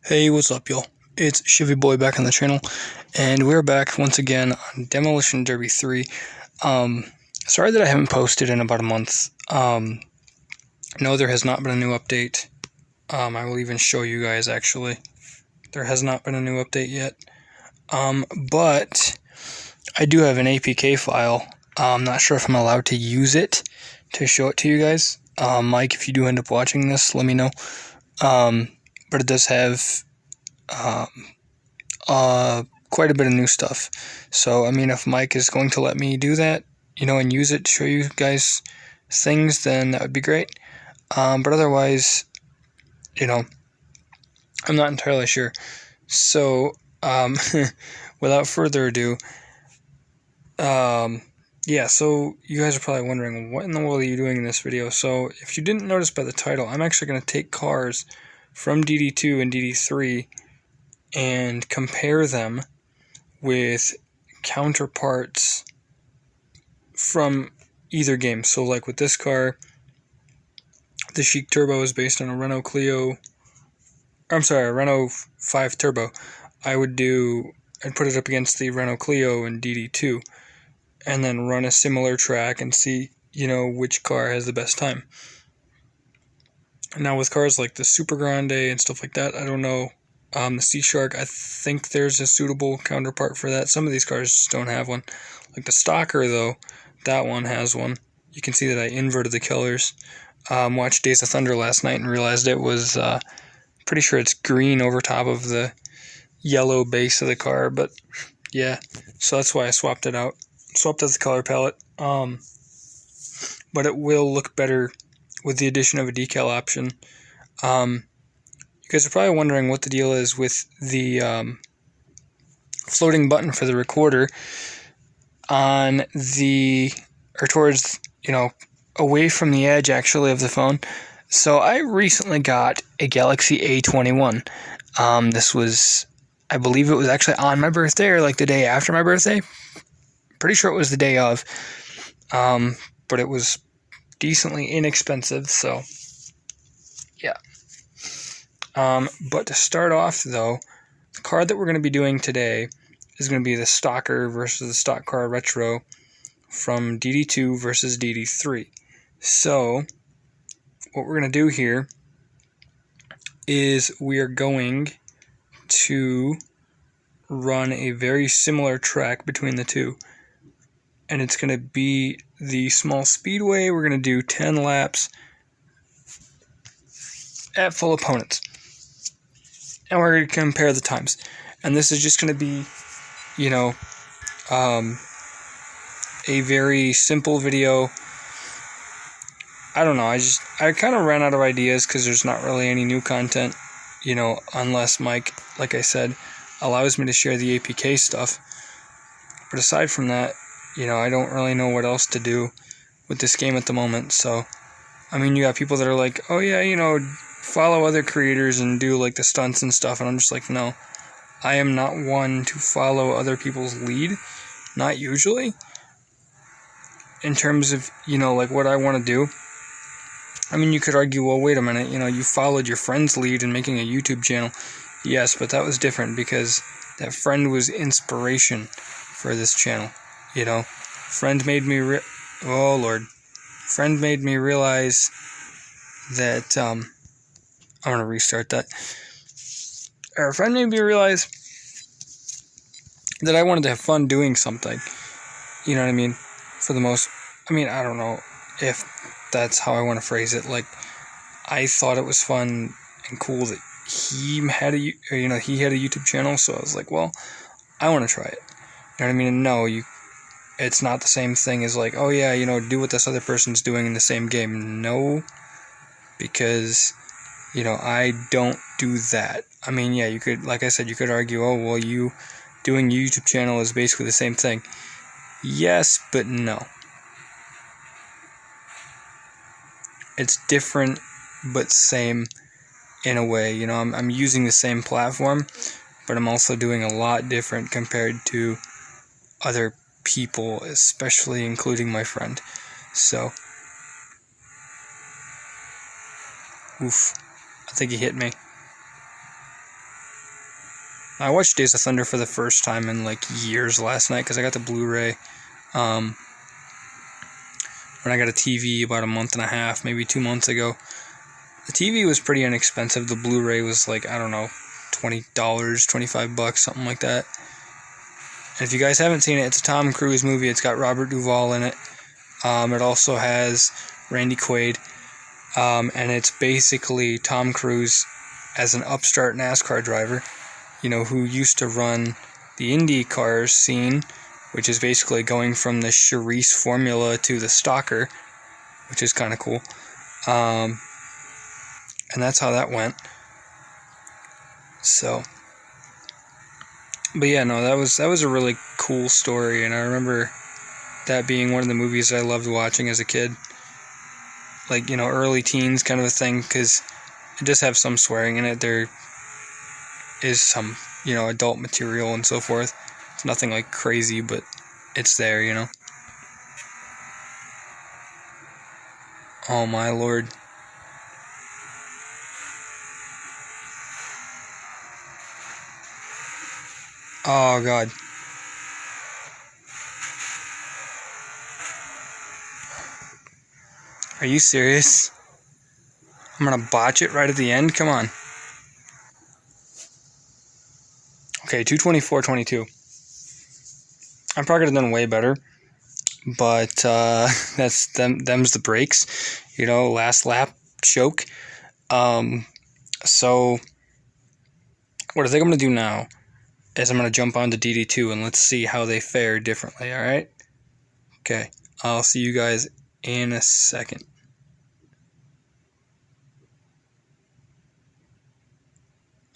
Hey, what's up, y'all? It's Chevy Boy back on the channel, and we're back once again on Demolition Derby 3. Sorry that I haven't posted in about a month. No, there has not been a new update. I will even show you guys, actually. There has not been a new update yet. But I do have an APK file. I'm not sure if I'm allowed to use it to show it to you guys. Mike, if you do end up watching this, let me know. But it does have quite a bit of new stuff. So, I mean, if Mike is going to let me do that, and use it to show you guys things, then that would be great. But otherwise, I'm not entirely sure. So, without further ado, yeah, so you guys are probably wondering, what in the world are you doing in this video? So, if you didn't notice by the title, I'm actually going to take cars from DD2 and DD3 and compare them with counterparts from either game. So, like with this car, the Chic Turbo is based on a Renault 5 Turbo. I'd put it up against the Renault Clio in DD2, and then run a similar track and see, which car has the best time. Now with cars like the Super Grande and stuff like that, I don't know. The C-Shark, I think there's a suitable counterpart for that. Some of these cars just don't have one. Like the Stalker, though, that one has one. You can see that I inverted the colors. Watched Days of Thunder last night and realized it was, pretty sure it's green over top of the yellow base of the car, but yeah, so that's why I swapped it out. Swapped out the color palette. But it will look better with the addition of a decal option. You guys are probably wondering what the deal is with the floating button for the recorder on towards, away from the edge, actually, of the phone. So I recently got a Galaxy A21. This was, I believe it was actually on my birthday, or like the day after my birthday. Pretty sure it was the day of. But it was decently inexpensive, so yeah. But to start off, though, the card that we're going to be doing today is going to be the Stalker versus the Stock Car Retro from DD2 versus DD3. So, what we're going to do here is we are going to run a very similar track between the two. And it's going to be the small speedway. We're going to do 10 laps at full opponents. And we're going to compare the times. And this is just going to be, a very simple video. I don't know, I kind of ran out of ideas because there's not really any new content, unless Mike, like I said, allows me to share the APK stuff. But aside from that, I don't really know what else to do with this game at the moment. So, I mean, you got people that are like, oh yeah, follow other creators and do like the stunts and stuff, and I'm just like, no, I am not one to follow other people's lead, not usually, in terms of, like what I want to do. I mean, you could argue, well, wait a minute, you followed your friend's lead in making a YouTube channel. Yes, but that was different because that friend was inspiration for this channel, Friend made me Friend made me realize that, I'm going to restart that. Our friend made me realize that I wanted to have fun doing something. You know what I mean? I don't know if that's how I want to phrase it. Like, I thought it was fun and cool that he had he had a YouTube channel, so I was like, well, I want to try it. You know what I mean? And no, it's not the same thing as like, oh yeah, do what this other person's doing in the same game. No, because, I don't do that. I mean, yeah, you could, like I said, you could argue, oh, well, you doing a YouTube channel is basically the same thing. Yes, but no. It's different, but same in a way. I'm using the same platform, but I'm also doing a lot different compared to other people, especially including my friend. So, oof, I think he hit me. I watched Days of Thunder for the first time in like years last night because I got the Blu-ray when I got a TV about a month and a half, maybe 2 months ago. The TV was pretty inexpensive. The Blu-ray was like, I don't know, $20, $25, something like that. And if you guys haven't seen it, it's a Tom Cruise movie. It's got Robert Duvall in it. It also has Randy Quaid. And it's basically Tom Cruise as an upstart NASCAR driver, who used to run the Indy cars scene, which is basically going from the Charisse formula to the Stalker, which is kind of cool. And that's how that went. So, but yeah, no, that was a really cool story, and I remember that being one of the movies I loved watching as a kid. Like, early teens kind of a thing, because it does have some swearing in it. There is some, adult material and so forth. It's nothing like crazy, but it's there, Oh my lord. Oh god. Are you serious? I'm gonna botch it right at the end? Come on. Okay, 224.22. I probably could have done way better, but them's the breaks, last lap choke. So what I think I'm gonna do now is I'm gonna jump on to DD2 and let's see how they fare differently. All right? Okay, I'll see you guys in a second.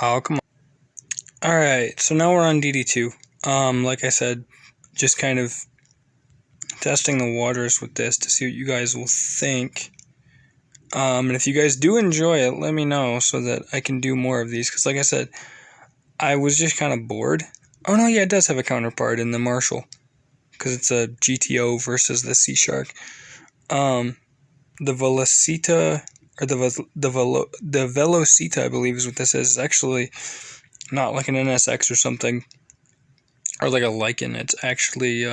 Oh, come on. Alright, so now we're on DD2. Like I said, just kind of testing the waters with this to see what you guys will think. And if you guys do enjoy it, let me know so that I can do more of these. Because like I said, I was just kind of bored. Oh no, yeah, it does have a counterpart in the Marshall. Because it's a GTO versus the C-Shark. The Velocita, or the Velocita, I believe is what this is. It's actually not like an NSX or something, or like a Lycan. It's actually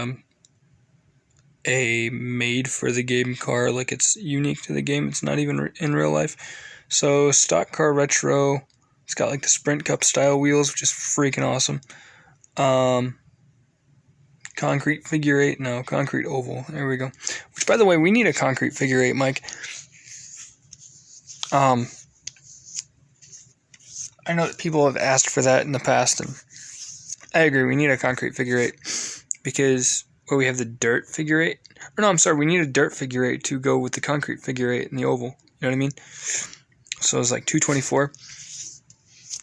a made for the game car. Like, it's unique to the game. It's not even in real life. So stock car retro. It's got like the Sprint Cup style wheels, which is freaking awesome. Concrete figure eight. No, concrete oval. There we go. Which, by the way, we need a concrete figure eight, Mike. I know that people have asked for that in the past, and I agree. We need a concrete figure eight because we have the dirt figure eight. Or no, I'm sorry. We need a dirt figure eight to go with the concrete figure eight and the oval. You know what I mean? So it's like 224.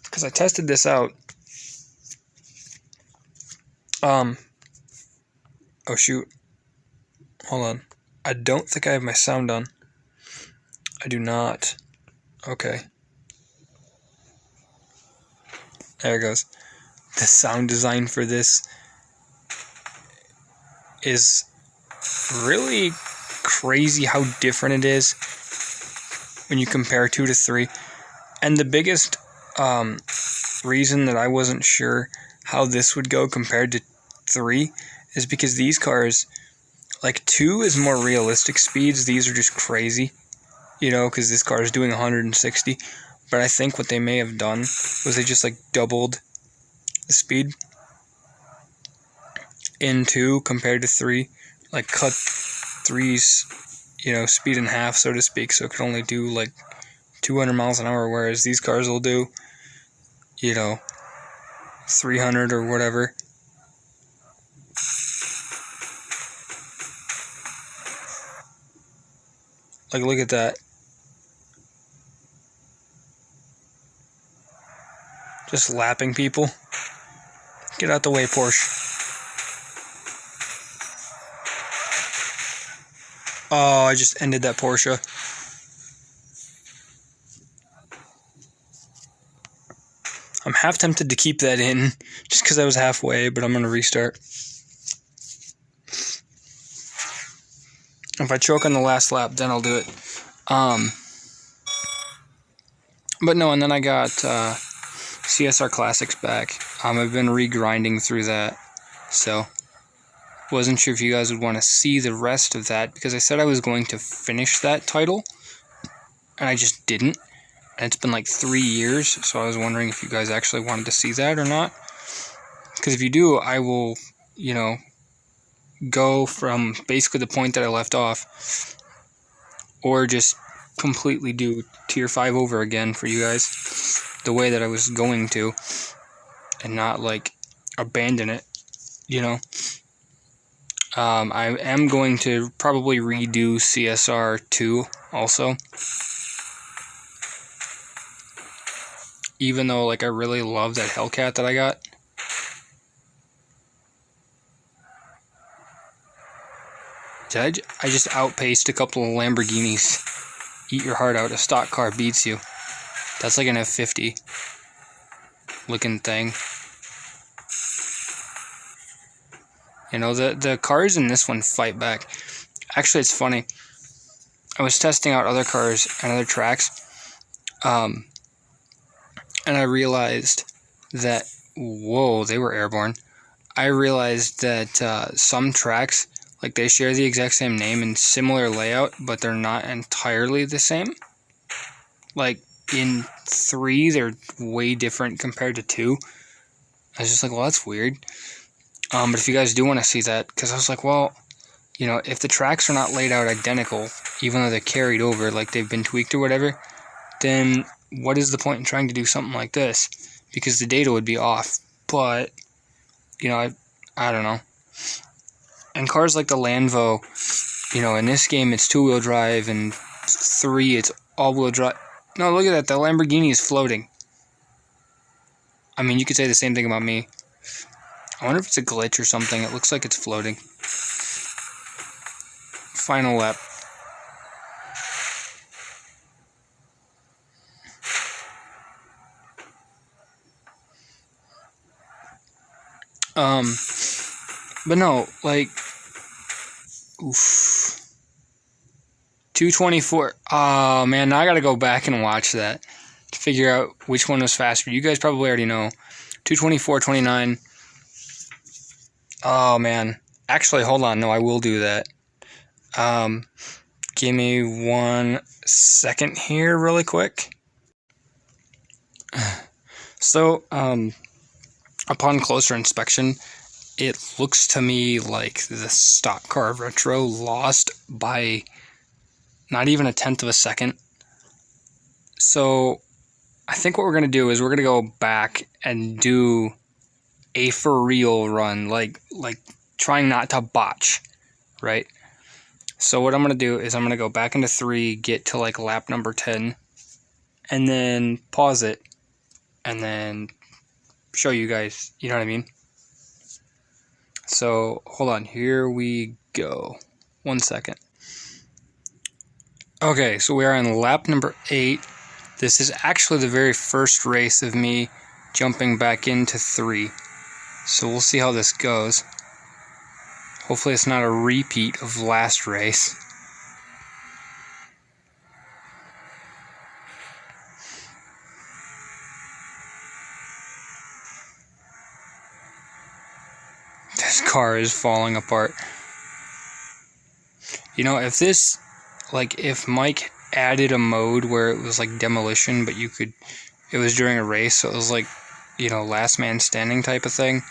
Because I tested this out. Oh shoot. Hold on. I don't think I have my sound on. I do not. Okay. There it goes. The sound design for this is really crazy how different it is when you compare 2 to 3. And the biggest reason that I wasn't sure how this would go compared to 3 is because these cars, like 2 is more realistic speeds. These are just crazy, because this car is doing 160. But I think what they may have done was they just like doubled the speed in 2 compared to 3. Like cut 3's, speed in half, so to speak. So it could only do like 200 miles an hour, whereas these cars will do, 300 or whatever. Like, look at that. Just lapping people. Get out the way, Porsche. Oh, I just ended that Porsche. I'm half tempted to keep that in just because I was halfway, but I'm going to restart. If I choke on the last lap, then I'll do it. But no, and then I got CSR Classics back. I've been regrinding through that, so wasn't sure if you guys would want to see the rest of that, because I said I was going to finish that title, and I just didn't. And it's been like 3 years, so I was wondering if you guys actually wanted to see that or not. Because if you do, I will, you know, go from basically the point that I left off, or just completely do Tier 5 over again for you guys, the way that I was going to, and not, like, abandon it, you know. I am going to probably redo CSR 2 also. Even though, like, I really love that Hellcat that I got. I just outpaced a couple of Lamborghinis. Eat your heart out. A stock car beats you. That's like an F50 looking thing. You know, the cars in this one fight back. Actually, it's funny. I was testing out other cars and other tracks, and I realized that, whoa, they were airborne. I realized that some tracks, like, they share the exact same name and similar layout, but they're not entirely the same. Like, in 3, they're way different compared to 2. I was just like, well, that's weird. But if you guys do want to see that, because I was like, well, you know, if the tracks are not laid out identical, even though they're carried over, like they've been tweaked or whatever, then what is the point in trying to do something like this? Because the data would be off. But, you know, I don't know. And cars like the Lanvo, you know, in this game it's 2-wheel drive, and 3 it's all-wheel drive. No, look at that. The Lamborghini is floating. I mean, you could say the same thing about me. I wonder if it's a glitch or something. It looks like it's floating. Final lap. But no, like, oof. 224. Oh, man, now I gotta go back and watch that to figure out which one was faster. You guys probably already know. 224.29. Oh, man. Actually, hold on. No, I will do that. Give me 1 second here really quick. So, upon closer inspection, it looks to me like the stock car retro lost by not even 1/10 of a second. So I think what we're going to do is we're going to go back and do a for real run, like trying not to botch, right? So what I'm going to do is I'm going to go back into 3, get to like lap number 10, and then pause it, and then show you guys, you know what I mean? So hold on, here we go. 1 second. Okay, so we are on lap number 8. This is actually the very first race of me jumping back into 3. So we'll see how this goes. Hopefully it's not a repeat of last race. This car is falling apart. You know, if this, like, if Mike added a mode where it was like demolition, but you could, it was during a race, so it was like, you know, last man standing type of thing.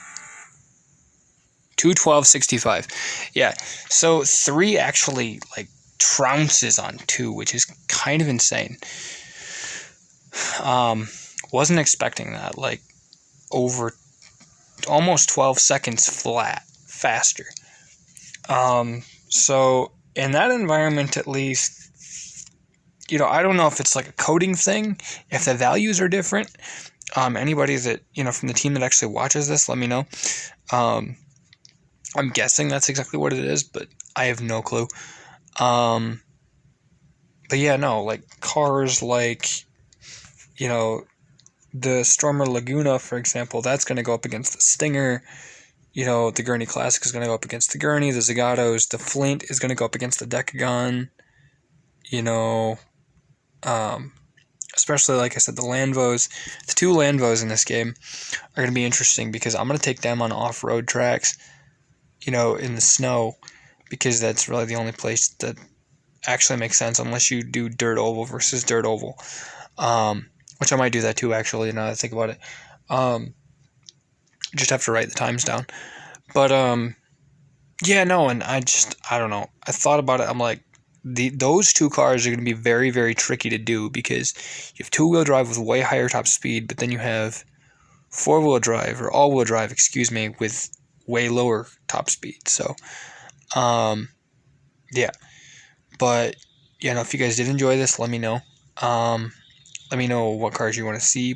2:12.65. Yeah, so 3 actually, like, trounces on 2, which is kind of insane. Wasn't expecting that, like, over almost 12 seconds flat, faster. So in that environment, at least, you know, I don't know if it's like a coding thing, if the values are different. Anybody that, you know, from the team that actually watches this, let me know. I'm guessing that's exactly what it is, but I have no clue. But yeah, no, like cars like, you know, the Stormer Laguna, for example, that's going to go up against the Stinger. You know, the Gurney Classic is going to go up against the Gurney, the Zagatos. The Flint is going to go up against the Decagon. You know, especially, like I said, the Landvos. The 2 Landvos in this game are going to be interesting because I'm going to take them on off-road tracks, in the snow, because that's really the only place that actually makes sense unless you do dirt oval versus dirt oval, which I might do that too, actually, now that I think about it. Just have to write the times down. But, yeah, no, and I don't know. I thought about it. I'm like, those 2 cars are going to be very, very tricky to do because you have 2-wheel drive with way higher top speed, but then you have 4-wheel drive, or all-wheel drive, excuse me, with way lower top speed. So, yeah. But, if you guys did enjoy this, let me know. Let me know what cars you want to see,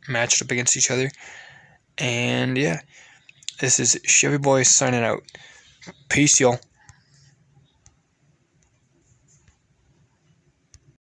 matched up against each other. And, yeah, this is Chevy Boy signing out. Peace, y'all.